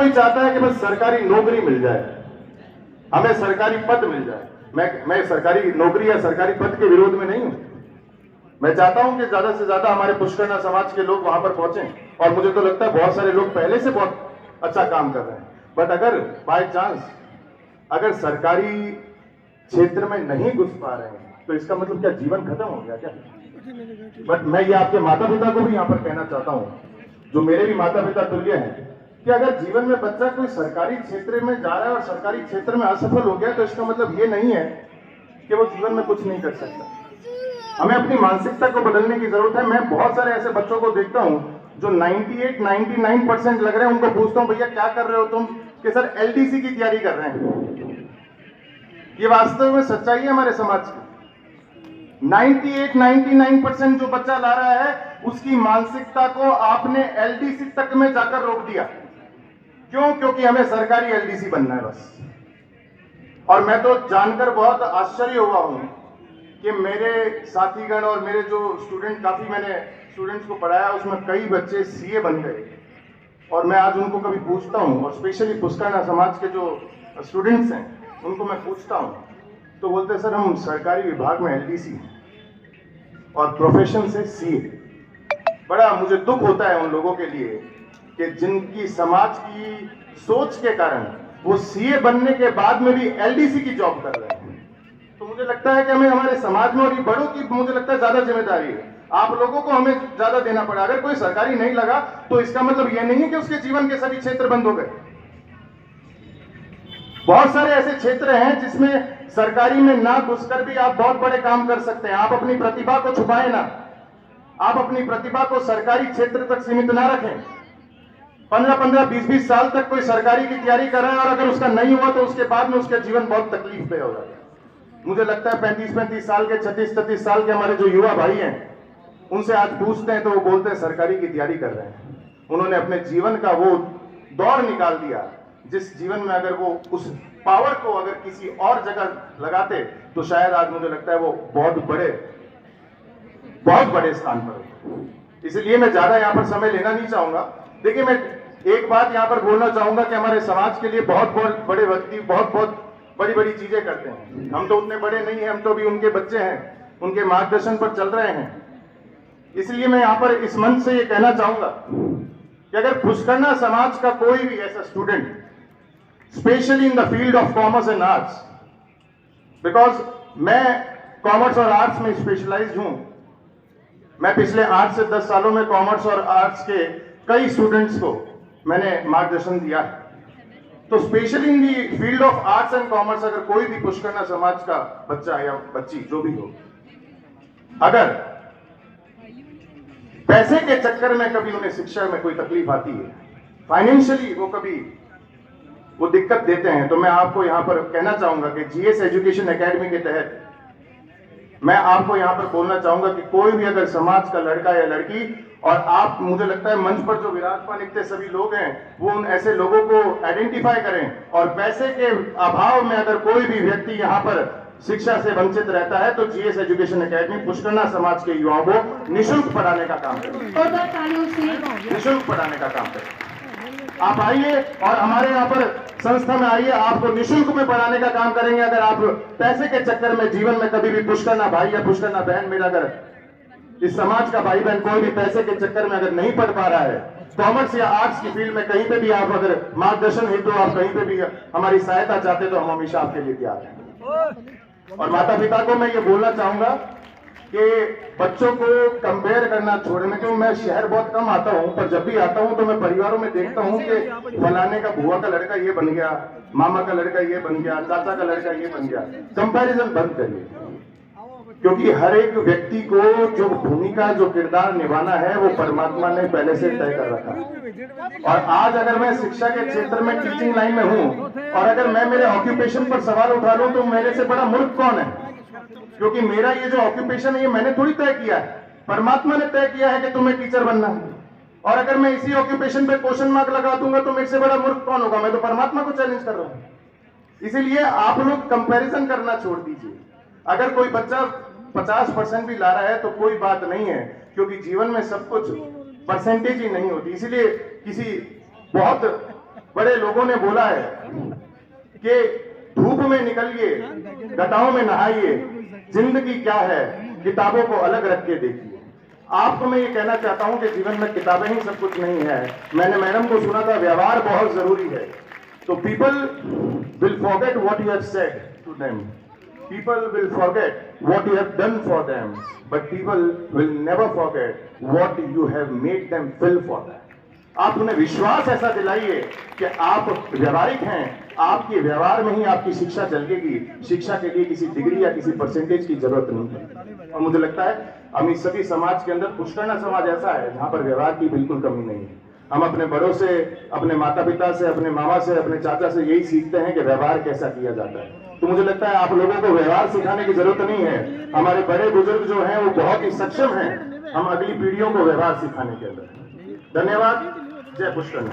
कोई चाहता है कि बस सरकारी नौकरी मिल जाए, हमें सरकारी पद मिल जाए। मैं सरकारी नौकरी या सरकारी पद के विरोध में नहीं हूं। मैं चाहता हूं कि ज्यादा से ज्यादा हमारे पुष्करना समाज के लोग वहां पर पहुंचे, और मुझे तो लगता है बहुत सारे लोग पहले से बहुत अच्छा काम कर रहे हैं। बट अगर बाय चांस अगर सरकारी क्षेत्र में नहीं घुस पा रहे हैं तो इसका मतलब क्या जीवन खत्म हो गया क्या? बट मैं ये आपके माता पिता को भी यहाँ पर कहना चाहता हूँ, जो मेरे भी माता पिता तुल्य हैं, कि अगर जीवन में बच्चा कोई सरकारी क्षेत्र में जा रहा है और सरकारी क्षेत्र में असफल हो गया तो इसका मतलब ये नहीं है कि वो जीवन में कुछ नहीं कर सकता। हमें अपनी मानसिकता को बदलने की जरूरत है। मैं बहुत सारे ऐसे बच्चों को देखता हूं जो 98-99% लग रहे हैं, उनको पूछता हूं भैया क्या कर रहे हो तुम, कि सर एलडीसी की तैयारी कर रहे हैं। ये वास्तव में सच्चाई है हमारे समाज की। 98-99% जो बच्चा ला रहा है उसकी मानसिकता को आपने एलडीसी तक में जाकर रोक दिया। क्यों? क्योंकि हमें सरकारी एलडीसी बनना है बस। और मैं तो जानकर बहुत आश्चर्य हुआ हूं कि मेरे साथीगण और मेरे जो स्टूडेंट, काफी मैंने स्टूडेंट्स को पढ़ाया, उसमें कई बच्चे सीए बन गए। और मैं आज उनको कभी पूछता हूं, और स्पेशली पुष्करना समाज के जो स्टूडेंट्स हैं उनको मैं पूछता हूं तो बोलते हैं सर हम सरकारी विभाग में एलडीसी हैं और प्रोफेशन से सीए। बड़ा मुझे दुख होता है उन लोगों के लिए कि जिनकी समाज की सोच के कारण वो सीए बनने के बाद में भी एलडीसी की जॉब कर रहे हैं। तो मुझे लगता है कि हमें हमारे समाज में और ये बड़ों की मुझे लगता है ज्यादा जिम्मेदारी है। आप लोगों को हमें ज्यादा देना पड़ा। अगर कोई सरकारी नहीं लगा तो इसका मतलब यह नहीं है कि उसके जीवन के सभी क्षेत्र बंद हो गए। बहुत सारे ऐसे क्षेत्र हैं जिसमें सरकारी में ना घुसकर भी आप बहुत बड़े काम कर सकते हैं। आप अपनी प्रतिभा को छुपाए ना, आप अपनी प्रतिभा को सरकारी क्षेत्र तक सीमित ना रखें। 15-15, 20-20 साल तक कोई सरकारी की तैयारी कर रहा है और अगर उसका नहीं हुआ तो उसके बाद में उसका जीवन बहुत तकलीफ पे हो जाता है। मुझे लगता है 35-35 साल के, 36-36 साल के हमारे जो युवा भाई हैं, उनसे आज पूछते हैं तो वो बोलते हैं सरकारी की तैयारी कर रहे हैं। उन्होंने अपने जीवन का वो दौर निकाल दिया जिस जीवन में अगर वो उस पावर को अगर किसी और जगह लगाते तो शायद आज मुझे लगता है वो बहुत बड़े स्थान पर होते। इसलिए मैं ज्यादा यहाँ पर समय लेना नहीं चाहूंगा। देखिए, मैं एक बात यहाँ पर बोलना चाहूंगा कि हमारे समाज के लिए बहुत बड़े व्यक्ति बहुत बड़ी चीजें करते हैं। हम तो उतने बड़े नहीं हैं, हम तो भी उनके बच्चे हैं, उनके मार्गदर्शन पर चल रहे हैं। इसलिए मैं यहाँ पर इस मंच से ये कहना चाहूंगा कि अगर पुष्करना समाज का कोई भी ऐसा student, specially in the field of commerce and arts, because मैं कॉमर्स और आर्ट्स में स्पेशलाइज्ड हूं। मैं पिछले 8 से 10 सालों में कॉमर्स और आर्ट्स के कई स्टूडेंट्स को मैंने मार्गदर्शन दिया है। तो specially in the field of arts and commerce अगर कोई भी पुष्करना समाज का बच्चा या बच्ची जो भी हो, अगर पैसे के चक्कर में कभी उन्हें शिक्षा में कोई तकलीफ आती है, फाइनेंशियली वो दिक्कत देते हैं, तो मैं आपको यहां पर कहना चाहूंगा कि जीएस एजुकेशन एकेडमी के तहत मैं आपको यहां पर बोलना चाहूंगा कि कोई भी अगर समाज का लड़का या लड़की, और आप, मुझे लगता है मंच पर जो विराजमान इतने सभी लोग हैं, वो उन ऐसे लोगों को आइडेंटिफाई करें, और पैसे के अभाव में अगर कोई भी व्यक्ति यहां पर शिक्षा से वंचित रहता है तो जीएस एजुकेशन एकेडमी पुष्करना समाज के युवाओं को निःशुल्क पढ़ाने का काम करें। निःशुल्क पढ़ाने का काम करें। आप आइए और हमारे यहाँ पर संस्था में आइए, आपको निःशुल्क में पढ़ाने का काम करेंगे। अगर आप पैसे के चक्कर में जीवन में कभी भी पुष्करना भाई या पुष्करना बहन, मेरा अगर इस समाज का भाई बहन कोई भी पैसे के चक्कर में अगर नहीं पढ़ पा रहा है, कॉमर्स या आर्ट्स की फील्ड में कहीं पे भी आप अगर मार्गदर्शन हेतु आप कहीं पे भी हमारी सहायता चाहते तो हम हमेशा आपके लिए तैयार हैं। और माता पिता को मैं ये बोलना चाहूंगा कि बच्चों को कंपेयर करना छोड़ने, क्योंकि मैं शहर बहुत कम आता हूं, पर जब भी आता हूं तो मैं परिवारों में देखता हूं कि फलाने का बुआ का लड़का ये बन गया, मामा का लड़का ये बन गया, चाचा का लड़का ये बन गया। कंपैरिजन बंद करिए, क्योंकि हर एक व्यक्ति को जो भूमिका, जो किरदार निभाना है वो परमात्मा ने पहले से तय कर रखा है। और आज अगर मैं शिक्षा के क्षेत्र में टीचिंग लाइन में हूं और अगर मैं मेरे ऑक्यूपेशन पर सवाल उठा लूं तो मेरे से बड़ा मूर्ख कौन है? क्योंकि मेरा ये जो ऑक्यूपेशन है ये मैंने थोड़ी तय किया है, परमात्मा ने तय किया है कि तुम्हें टीचर बनना है। और अगर मैं इसी ऑक्यूपेशन पे क्वेश्चन मार्क लगा दूंगा तो मेरे से बड़ा मूर्ख कौन होगा? मैं तो परमात्मा को चैलेंज कर रहा हूं। इसीलिए आप लोग कंपैरिजन करना छोड़ दीजिए। अगर कोई बच्चा 50% भी ला रहा है तो कोई बात नहीं है, क्योंकि जीवन में सब कुछ परसेंटेज ही नहीं होती। इसीलिए किसी बहुत बड़े लोगों ने बोला है कि धूप में निकलिए, घटाओं में नहाइए, जिंदगी क्या है किताबों को अलग रख के देखिए। आपको मैं ये कहना चाहता हूं कि जीवन में किताबें ही सब कुछ नहीं है। मैंने मैडम को सुना था व्यवहार बहुत जरूरी है। तो people will forget what you have said to them, people will forget what you have done for them, but people will never forget what you have made them feel for that. आप उन्हें विश्वास ऐसा दिलाइए कि आप व्यवहारिक हैं, आपके व्यवहार में ही आपकी शिक्षा चलेगी। शिक्षा के लिए किसी डिग्री या किसी परसेंटेज की जरूरत नहीं है। और मुझे लगता है हम इस सभी समाज के अंदर पुष्करना समाज ऐसा है जहां पर व्यवहार की बिल्कुल कमी नहीं है। हम अपने बड़ों से, अपने माता पिता से, अपने मामा से, अपने चाचा से यही सीखते हैं कि व्यवहार कैसा किया जाता है। तो मुझे लगता है आप लोगों को व्यवहार सिखाने की जरूरत नहीं है। हमारे बड़े बुजुर्ग जो हैं वो बहुत ही सक्षम हैं हम अगली पीढ़ियों को व्यवहार सिखाने के अंदर। धन्यवाद। जय पुष्करना।